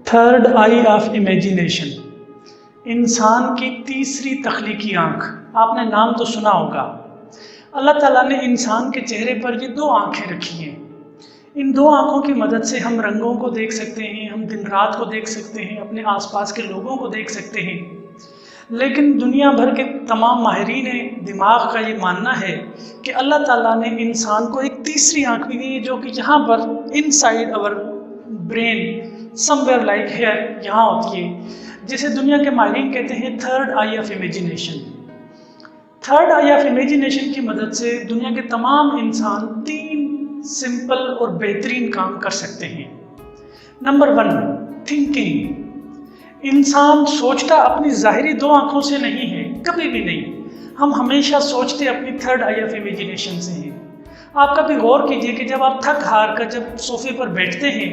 Third I of imagination, انسان کی تیسری تخلیقی آنکھ۔ آپ نے نام تو سنا ہوگا۔ اللہ تعالیٰ نے انسان کے چہرے پر یہ دو آنکھیں رکھی ہیں۔ ان دو آنکھوں کی مدد سے ہم رنگوں کو دیکھ سکتے ہیں، ہم دن رات کو دیکھ سکتے ہیں، اپنے آس پاس کے لوگوں کو دیکھ سکتے ہیں۔ لیکن دنیا بھر کے تمام ماہرین دماغ کا یہ ماننا ہے کہ اللہ تعالیٰ نے انسان کو ایک تیسری آنکھ بھی دی ہے، جو کہ یہاں پر ان سائڈ اور brain some where like here یہاں ہوتی ہے، جسے دنیا کے ماہرین کہتے ہیں third I of imagination. Third I of imagination کی مدد سے دنیا کے تمام انسان تین سمپل اور بہترین کام کر سکتے ہیں۔ Number 1، thinking. انسان سوچتا اپنی ظاہری دو آنکھوں سے نہیں ہے، کبھی بھی نہیں۔ ہم ہمیشہ سوچتے اپنی تھرڈ آئی آف امیجینیشن سے ہیں۔ آپ کبھی غور کیجئے کہ جب آپ تھک ہار کر جب صوفے پر بیٹھتے ہیں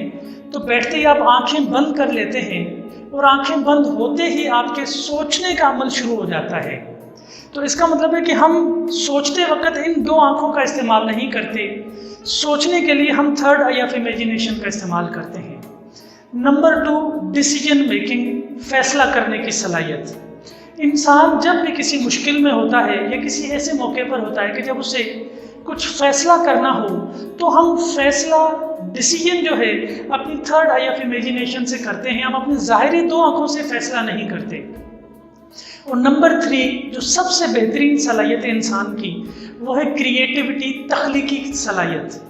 تو بیٹھتے ہی آپ آنکھیں بند کر لیتے ہیں، اور آنکھیں بند ہوتے ہی آپ کے سوچنے کا عمل شروع ہو جاتا ہے۔ تو اس کا مطلب ہے کہ ہم سوچتے وقت ان دو آنکھوں کا استعمال نہیں کرتے، سوچنے کے لیے ہم تھرڈ آئی آف امیجینیشن کا استعمال کرتے ہیں۔ نمبر 2، ڈیسیجن میکنگ، فیصلہ کرنے کی صلاحیت۔ انسان جب بھی کسی مشکل میں ہوتا ہے یا کسی ایسے موقع پر ہوتا ہے کہ جب اسے کچھ فیصلہ کرنا ہو، تو ہم فیصلہ ڈیسیجن جو ہے اپنی تھرڈ آئی آف امیجینیشن سے کرتے ہیں، ہم اپنی ظاہری دو آنکھوں سے فیصلہ نہیں کرتے۔ اور نمبر 3، جو سب سے بہترین صلاحیت ہے انسان کی، وہ ہے کریٹیوٹی، تخلیقی صلاحیت۔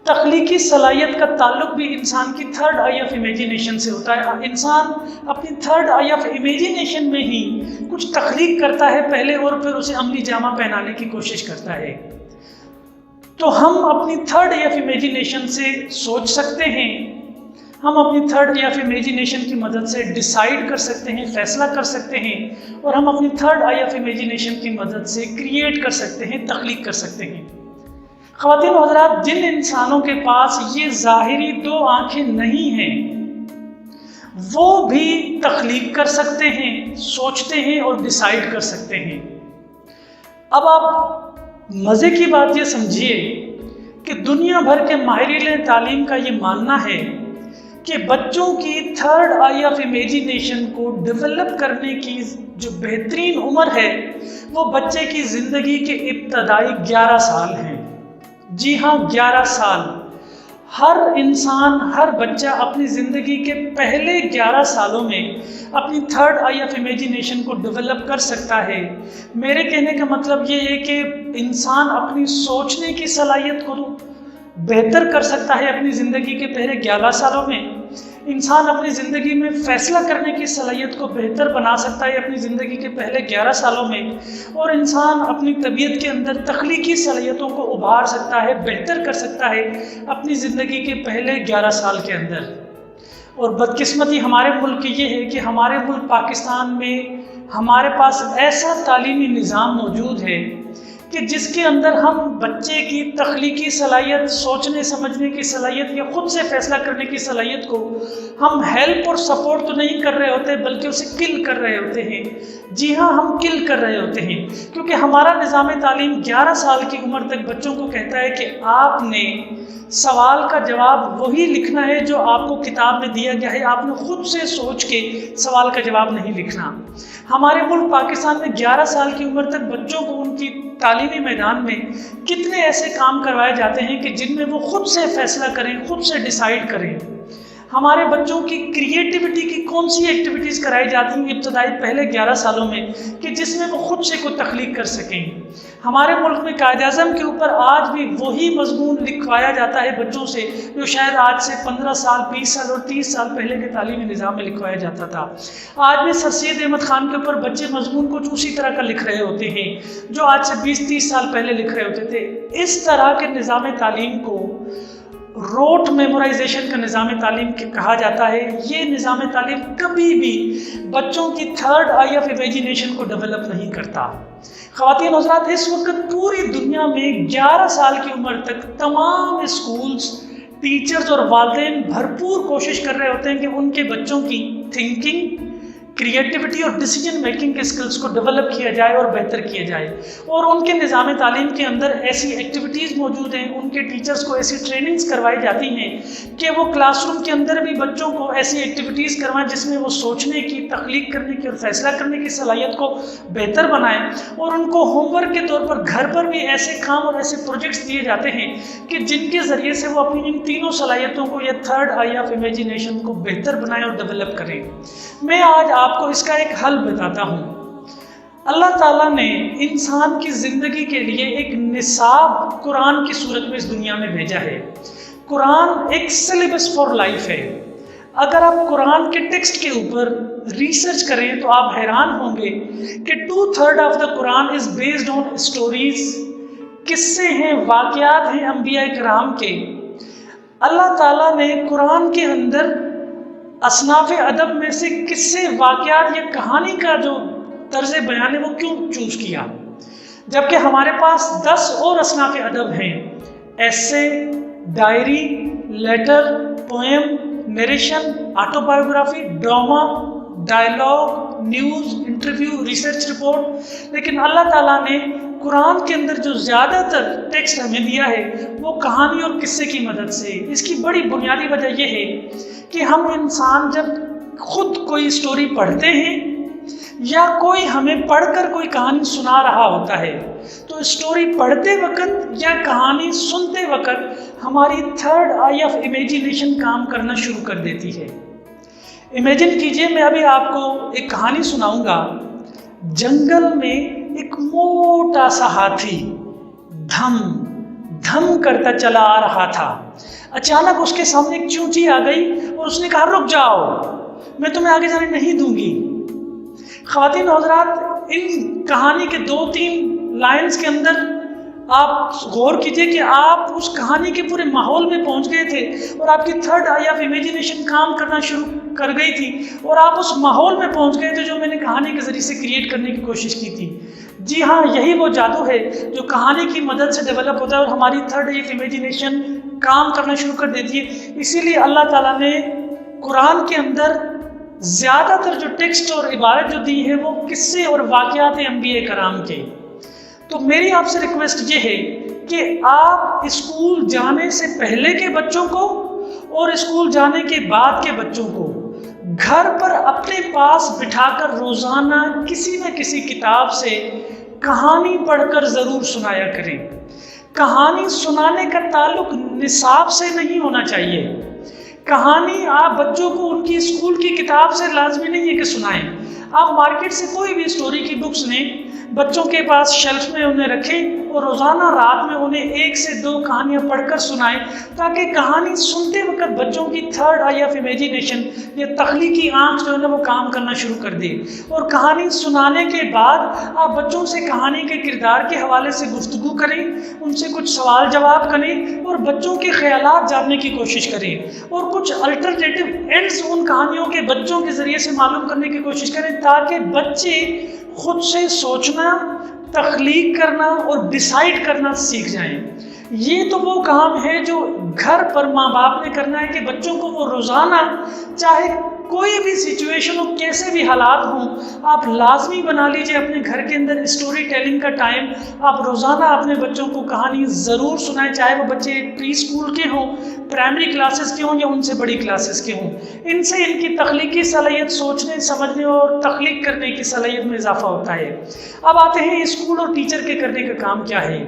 تخلیقی صلاحیت کا تعلق بھی انسان کی تھرڈ آئی آف امیجینیشن سے ہوتا ہے۔ انسان اپنی تھرڈ آئی آف امیجینیشن میں ہی کچھ تخلیق کرتا ہے پہلے، اور پھر اسے عملی جامہ پہنانے کی کوشش کرتا ہے۔ تو ہم اپنی تھرڈ آئی آف امیجینیشن سے سوچ سکتے ہیں، ہم اپنی تھرڈ آئی آف امیجینیشن کی مدد سے ڈیسائیڈ کر سکتے ہیں، فیصلہ کر سکتے ہیں، اور ہم اپنی تھرڈ آئی آف امیجینیشن کی مدد سے کریٹ کر سکتے ہیں، تخلیق کر سکتے ہیں۔ خواتین و حضرات، جن انسانوں کے پاس یہ ظاہری دو آنکھیں نہیں ہیں، وہ بھی تخلیق کر سکتے ہیں، سوچتے ہیں اور ڈیسائیڈ کر سکتے ہیں۔ اب آپ مزے کی بات یہ سمجھیے کہ دنیا بھر کے ماہرین تعلیم کا یہ ماننا ہے کہ بچوں کی تھرڈ آئی آف امیجینیشن کو ڈیولپ کرنے کی جو بہترین عمر ہے، وہ بچے کی زندگی کے ابتدائی 11 سال ہیں۔ جی ہاں، 11 سال۔ ہر انسان، ہر بچہ اپنی زندگی کے پہلے 11 سالوں میں اپنی تھرڈ آئی آف امیجینیشن کو ڈیولپ کر سکتا ہے۔ میرے کہنے کا مطلب یہ ہے کہ انسان اپنی سوچنے کی صلاحیت کو بہتر کر سکتا ہے اپنی زندگی کے پہلے 11 سالوں میں۔ انسان اپنی زندگی میں فیصلہ کرنے کی صلاحیت کو بہتر بنا سکتا ہے اپنی زندگی کے پہلے 11 سالوں میں، اور انسان اپنی طبیعت کے اندر تخلیقی صلاحیتوں کو ابھار سکتا ہے، بہتر کر سکتا ہے اپنی زندگی کے پہلے 11 سال کے اندر۔ اور بدقسمتی ہمارے ملک کی یہ ہے کہ ہمارے ملک پاکستان میں ہمارے پاس ایسا تعلیمی نظام موجود ہے کہ جس کے اندر ہم بچے کی تخلیقی صلاحیت، سوچنے سمجھنے کی صلاحیت یا خود سے فیصلہ کرنے کی صلاحیت کو ہم ہیلپ اور سپورٹ تو نہیں کر رہے ہوتے، بلکہ اسے کل کر رہے ہوتے ہیں۔ جی ہاں، ہم کل کر رہے ہوتے ہیں، کیونکہ ہمارا نظام تعلیم 11 سال کی عمر تک بچوں کو کہتا ہے کہ آپ نے سوال کا جواب وہی لکھنا ہے جو آپ کو کتاب میں دیا گیا ہے، آپ نے خود سے سوچ کے سوال کا جواب نہیں لکھنا۔ ہمارے ملک پاکستان میں 11 سال کی عمر تک بچوں کو ان کی تعلیمی میدان میں کتنے ایسے کام کروائے جاتے ہیں کہ جن میں وہ خود سے فیصلہ کریں، خود سے ڈیسائیڈ کریں۔ ہمارے بچوں کی کریٹیوٹی کی کون سی ایکٹیویٹیز کرائی جاتی ہیں ابتدائی پہلے 11 سالوں میں کہ جس میں وہ خود سے کوئی تخلیق کر سکیں۔ ہمارے ملک میں قائد اعظم کے اوپر آج بھی وہی مضمون لکھوایا جاتا ہے بچوں سے جو شاید آج سے 15 سال، 20 سال اور 30 سال پہلے کے تعلیمی نظام میں لکھوایا جاتا تھا۔ آج بھی سر سید احمد خان کے اوپر بچے مضمون کچھ اسی طرح کا لکھ رہے ہوتے ہیں جو آج سے 20-30 سال پہلے لکھ رہے ہوتے تھے۔ اس طرح کے نظام تعلیم کو روٹ میمورائزیشن کا نظام تعلیم کہا جاتا ہے۔ یہ نظام تعلیم کبھی بھی بچوں کی تھرڈ آئی آف امیجینیشن کو ڈیولپ نہیں کرتا۔ خواتین حضرات، اس وقت پوری دنیا میں 11 سال کی عمر تک تمام اسکولز، ٹیچرز اور والدین بھرپور کوشش کر رہے ہوتے ہیں کہ ان کے بچوں کی تھنکنگ، کریٹیوٹی اور ڈیسیجن میکنگ کے سکلز کو ڈیولپ کیا جائے اور بہتر کیا جائے، اور ان کے نظام تعلیم کے اندر ایسی ایکٹیویٹیز موجود ہیں، ان کے ٹیچرز کو ایسی ٹریننگز کروائی جاتی ہیں کہ وہ کلاس روم کے اندر بھی بچوں کو ایسی ایکٹیویٹیز کروائیں جس میں وہ سوچنے کی، تخلیق کرنے کی اور فیصلہ کرنے کی صلاحیت کو بہتر بنائیں، اور ان کو ہوم ورک کے طور پر گھر پر بھی ایسے کام اور ایسے پروجیکٹس دیے جاتے ہیں کہ جن کے ذریعے سے وہ اپنی ان تینوں صلاحیتوں کو یا تھرڈ آئی آف امیجینیشن کو بہتر بنائیں اور ڈیولپ کریں۔ میں آج آپ کو اس کا ایک حل بتاتا ہوں۔ اللہ تعالیٰ نے انسان کی زندگی کے لیے ایک نصاب قرآن کی صورت میں اس دنیا میں بھیجا ہے۔ قرآن ایک سلیبس فار لائف ہے۔ اگر آپ قرآن کے ٹیکسٹ کے اوپر ریسرچ کریں تو آپ حیران ہوں گے کہ 2/3 of the Quran is based on stories, قصے ہیں، واقعات ہیں انبیاء کرام کے۔ اللہ تعالیٰ نے قرآن کے اندر اصناف ادب میں سے قصے، واقعات یا کہانی کا جو طرز بیان ہے وہ کیوں چوز کیا، جبکہ ہمارے پاس 10 اور اصناف ادب ہیں: essay, diary, letter, poem, narration, autobiography, drama, dialogue, news, interview, research report. لیکن اللہ تعالیٰ نے قرآن کے اندر جو زیادہ تر ٹیکسٹ ہمیں دیا ہے وہ کہانی اور قصے کی مدد سے۔ اس کی بڑی بنیادی وجہ یہ ہے کہ ہم انسان جب خود کوئی سٹوری پڑھتے ہیں یا کوئی ہمیں پڑھ کر کوئی کہانی سنا رہا ہوتا ہے تو سٹوری پڑھتے وقت یا کہانی سنتے وقت ہماری تھرڈ آئی آف امیجینیشن کام کرنا شروع کر دیتی ہے۔ امیجن کیجئے، میں ابھی آپ کو ایک کہانی سناؤں گا۔ جنگل میں ایک موٹا سا ہاتھی دھم دھم کرتا چلا آ رہا تھا۔ اچانک اس کے سامنے ایک چونٹی آ گئی اور اس نے کہا رک جاؤ، میں تمہیں آگے جانے نہیں دوں گی۔ خواتین و حضرات، ان کہانی کے 2-3 لائنز کے اندر آپ غور کیجئے کہ آپ اس کہانی کے پورے ماحول میں پہنچ گئے تھے اور آپ کی تھرڈ آئی آف امیجینیشن کام کرنا شروع کر گئی تھی اور آپ اس ماحول میں پہنچ گئے تھے جو میں نے کہانی کے ذریعے سے کریٹ کرنے کی کوشش کی تھی۔ جی ہاں، یہی وہ جادو ہے جو کہانی کی مدد سے ڈیولپ ہوتا ہے اور ہماری تھرڈ آئی آف امیجینیشن کام کرنا شروع کر دیتی ہے۔ اسی لیے اللہ تعالیٰ نے قرآن کے اندر زیادہ تر جو ٹیکسٹ اور عبارت جو دی ہے وہ قصے اور واقعات انبیاء کرام کے۔ تو میری آپ سے ریکویسٹ یہ ہے کہ آپ اسکول جانے سے پہلے کے بچوں کو اور اسکول جانے کے بعد کے بچوں کو گھر پر اپنے پاس بٹھا کر روزانہ کسی نہ کسی کتاب سے کہانی پڑھ کر ضرور سنایا کریں۔ کہانی سنانے کا تعلق نصاب سے نہیں ہونا چاہیے۔ کہانی آپ بچوں کو ان کی اسکول کی کتاب سے لازمی نہیں ہے کہ سنائیں۔ آپ مارکیٹ سے کوئی بھی اسٹوری کی بکس لیں، بچوں کے پاس شیلف میں انہیں رکھیں اور روزانہ رات میں انہیں 1 سے 2 کہانیاں پڑھ کر سنائیں تاکہ کہانی سنتے وقت بچوں کی تھرڈ آئی آف امیجینیشن یا تخلیقی آنکھ جو ہے نا وہ کام کرنا شروع کر دے۔ اور کہانی سنانے کے بعد آپ بچوں سے کہانی کے کردار کے حوالے سے گفتگو کریں، ان سے کچھ سوال جواب کریں اور بچوں کے خیالات جاننے کی کوشش کریں اور کچھ الٹرنیٹیو اینڈز ان کہانیوں کے بچوں کے ذریعے سے معلوم کرنے کی کوشش کریں تاکہ بچے خود سے سوچنا، تخلیق کرنا اور ڈیسائیڈ کرنا سیکھ جائیں۔ یہ تو وہ کام ہے جو گھر پر ماں باپ نے کرنا ہے کہ بچوں کو وہ روزانہ، چاہے کوئی بھی سچویشن ہو، کیسے بھی حالات ہوں، آپ لازمی بنا لیجئے اپنے گھر کے اندر اسٹوری ٹیلنگ کا ٹائم۔ آپ روزانہ اپنے بچوں کو کہانی ضرور سنائیں، چاہے وہ بچے پری اسکول کے ہوں، پرائمری کلاسز کے ہوں یا ان سے بڑی کلاسز کے ہوں۔ ان سے ان کی تخلیقی صلاحیت، سوچنے، سمجھنے اور تخلیق کرنے کی صلاحیت میں اضافہ ہوتا ہے۔ اب آتے ہیں اسکول اور ٹیچر کے کرنے کا کام کیا ہے۔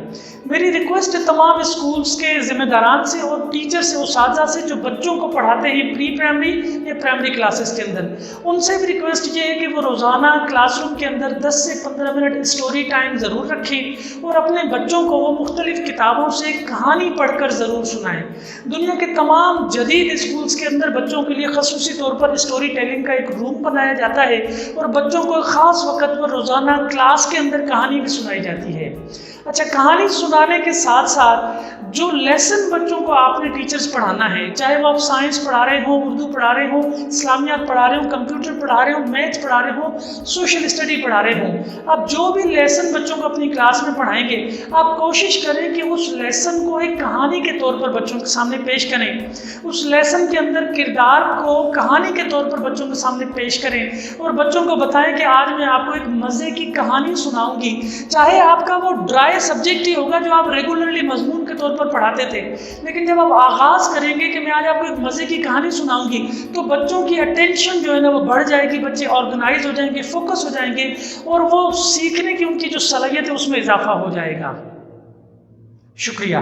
میری ریکویسٹ ہے تمام اسکولز کے ذمہ داران سے اور ٹیچر سے، اساتذہ سے جو بچوں کو پڑھاتے ہیں پری پرائمری یا پرائمری کلاسز کے اندر، ان سے بھی ریکویسٹ یہ ہے کہ وہ روزانہ کلاس روم کے اندر 10 سے 15 منٹ اسٹوری ٹائم ضرور رکھیں اور اپنے بچوں کو وہ مختلف کتابوں سے کہانی پڑھ کر ضرور سنائیں۔ دنیا کے تمام جدید اسکولز کے اندر بچوں کے لیے خصوصی طور پر اسٹوری ٹیلنگ کا ایک روم بنایا جاتا ہے اور بچوں کو خاص وقت پر روزانہ کلاس کے اندر کہانی بھی سنائی جاتی ہے۔ اچھا، کہانی سنانے کے ساتھ ساتھ جو لیسن بچوں کو آپ نے ٹیچرز پڑھانا ہے، چاہے وہ آپ سائنس پڑھا رہے ہوں، اردو پڑھا رہے ہوں، اسلامیات پڑھا رہے ہوں، کمپیوٹر پڑھا رہے ہوں، میتھ پڑھا رہے ہوں، سوشل اسٹڈی پڑھا رہے ہوں، آپ جو بھی لیسن بچوں کو اپنی کلاس میں پڑھائیں گے، آپ کوشش کریں کہ اس لیسن کو ایک کہانی کے طور پر بچوں کے سامنے پیش کریں، اس لیسن کے اندر کردار کو کہانی کے طور پر بچوں کے سامنے پیش کریں، اور بچوں کو بتائیں کہ آج میں آپ کو ایک مزے کی کہانی سناؤں گی، چاہے آپ کا وہ ڈرائی سبجیکٹ ہی ہوگا جو آپ ریگولرلی مضمون کے طور پر پڑھاتے تھے، لیکن جب آپ آغاز کریں گے کہ میں آج آپ کو ایک مزے کی کہانی سناؤں گی تو بچوں کی اٹینشن جو ہے نا وہ بڑھ جائے گی، بچے آرگنائز ہو جائیں گے، فوکس ہو جائیں گے، اور وہ سیکھنے کی ان کی جو صلاحیت ہے اس میں اضافہ ہو جائے گا۔ شکریہ۔